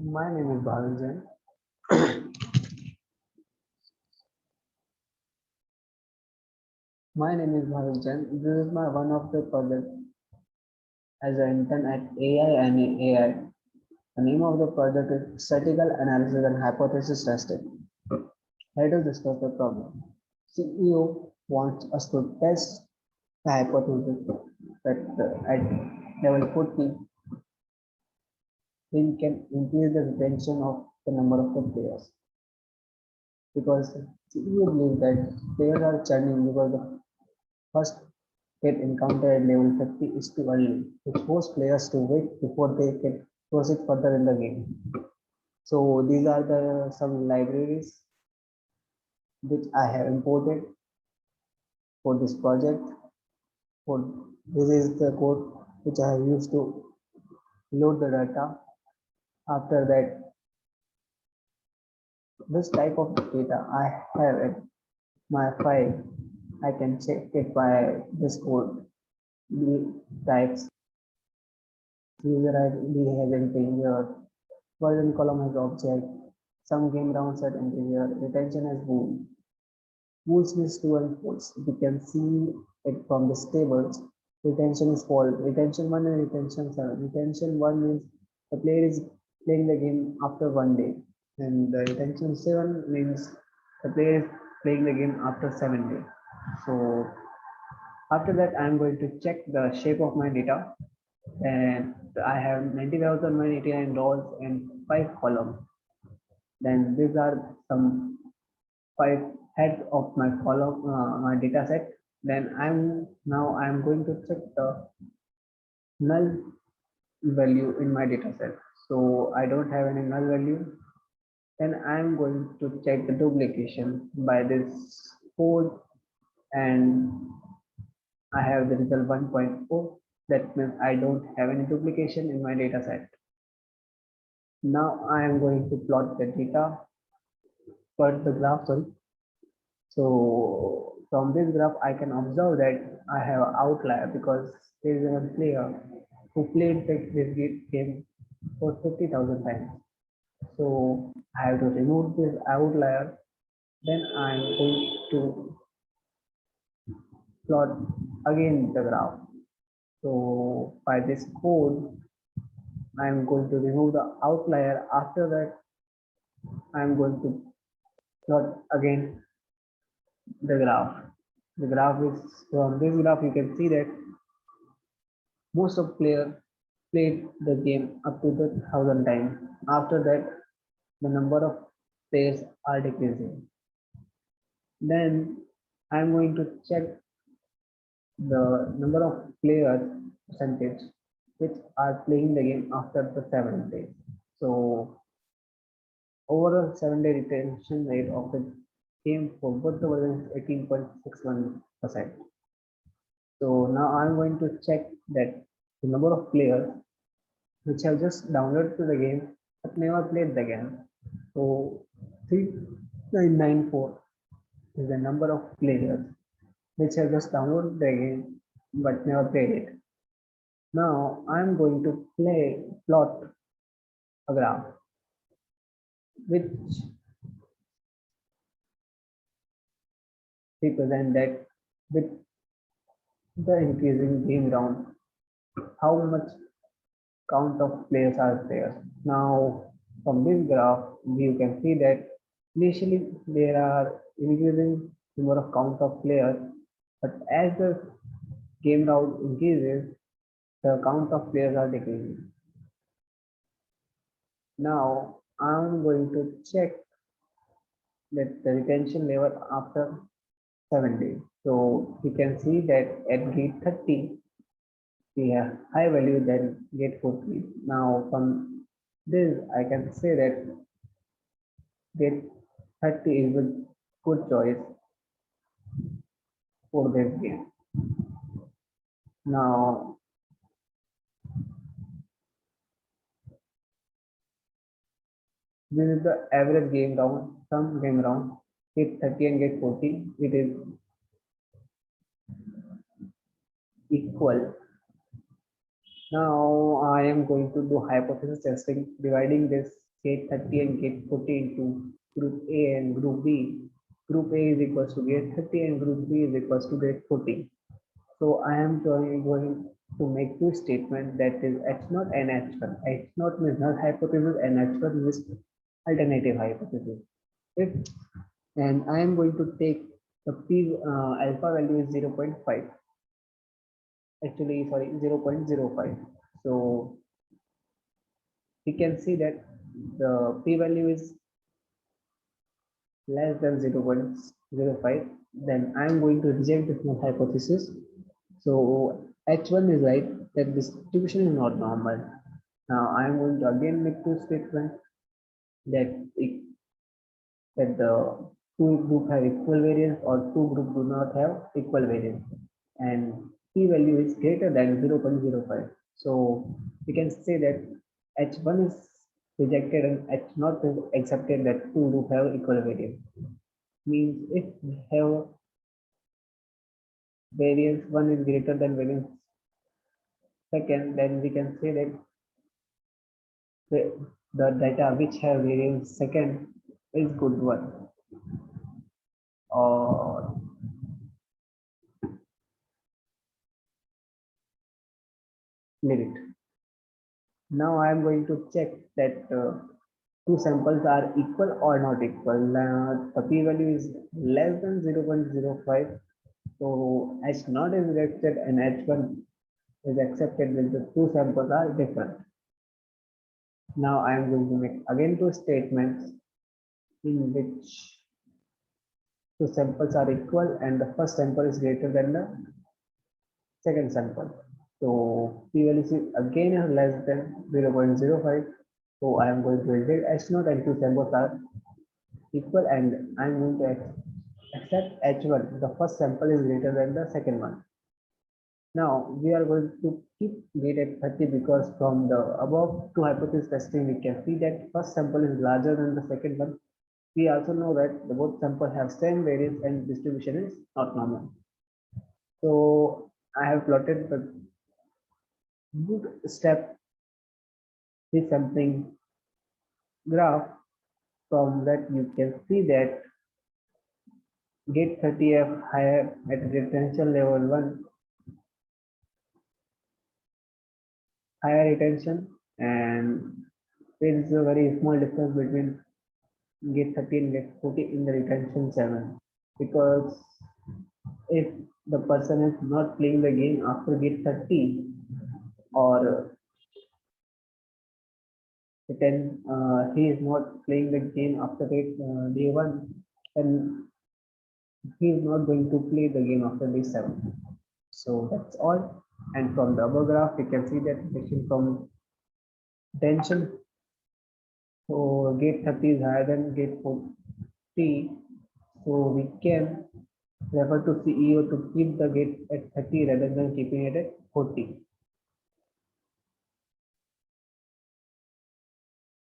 My name is Bhavik Jain. My name is Bhavik Jain. This is my one of the project as an intern at AINE AI. The name of the project is Statistical Analysis and Hypothesis Testing. Let us discuss the problem. CEO wants us to test the hypothesis that at level 40, we can increase the retention of the number of the players because CEO believes that players are churning because the first get encountered at level 50 is too early, which force players to wait before they can proceed further in the game. So these are the some libraries which I have imported for this project. For this is the code which I have used to load the data. After that, this type of data I have in my file, I can check it by this code. The types user ID has integer, version column has object, some game rounds at integer, retention as bool. Bools means true and false. We can see it from this tables. Retention is false. Retention 1 and retention 7. Retention 1 means the player is playing the game after 1 day. And the retention 7 means the player is playing the game after 7 days. So after that, I'm going to check the shape of my data. And I have 90,189 rows and 5 columns. Then these are some 5 heads of my column, my data set. Then I'm going to check the null value in my data set. So I don't have any null value. Then I'm going to check the duplication by this code, and I have the result 1.0. That means I don't have any duplication in my data set. Now I am going to plot the data, plot the graph, sorry. So from this graph, I can observe that I have an outlier because there is one player who played this game for 50,000 times. So I have to remove this outlier. Then I'm going to plot again the graph. So by this code, I'm going to remove the outlier. After that, I'm going to plot again the graph. The graph is from this graph you can see that most of players played the game up to the 1,000 times. After that, the number of players are decreasing. Then I'm going to check the number of players percentage which are playing the game after the 7 days. So overall 7 day retention rate of the game for both the versions is 18.61%. So now I'm going to check that the number of players which have just downloaded to the game but never played the game. So 3994 is the number of players which have just downloaded the game but never played it. Now I'm going to plot a graph which represent that with the increasing game round, how much count of players are there. Now from this graph, you can see that initially there are increasing number of count of players, but as the game round increases, the count of players are decreasing. Now I'm going to check that the retention level after 7 days. So we can see that at gate 30, we have high value than gate 40. Now from this, I can say that gate 30 is a good choice for this game. Now, this is the average game round, some game round, gate 30 and gate 40. It is equal. Now I am going to do hypothesis testing, dividing this gate 30 and gate 40 into group A and group B. Group A is equals to gate 30 and group B is equals to gate 40. So I am going to make two statements, that is H0 and H1. H0 means null hypothesis and H1 means alternative hypothesis. If and I am going to take the p alpha value is 0.5. Actually, sorry, 0.05. So we can see that the p value is less than 0.05. Then I am going to reject this null hypothesis. So H1 is right, that distribution is not normal. Now I am going to again make two statements, that that the two groups have equal variance or two groups do not have equal variance, and p value is greater than 0.05. So we can say that H1 is rejected and H0 is accepted, that two groups have equal variance. Means if we have variance 1 is greater than variance second, then we can say that the data which have variance second is good one, or leave it. Now I am going to check that two samples are equal or not equal. The p value is less than 0.05. So H0 is rejected and H1 is accepted when the two samples are different. Now I am going to make again two statements in which two samples are equal and the first sample is greater than the second sample. So p value is again less than 0.05. So I am going to reject H0 and two samples are equal, and I am going to accept H1. The first sample is greater than the second one. Now we are going to keep gate at 30 because from the above two hypothesis testing we can see that first sample is larger than the second one. We also know that the both samples have same variance and distribution is not normal. So I have plotted the bootstrap resampling graph. From that you can see that gate 30F higher at retention level 1, higher retention, and there is a very small difference between gate 30 and gate 40 in the retention 7, because if the person is not playing the game after gate 30, or then he is not playing the game after day 1, then he is not going to play the game after day 7. So that's all. And from the above graph, you can see that reduction from tension. So gate 30 is higher than gate 40. So we can refer to CEO to keep the gate at 30 rather than keeping it at 40.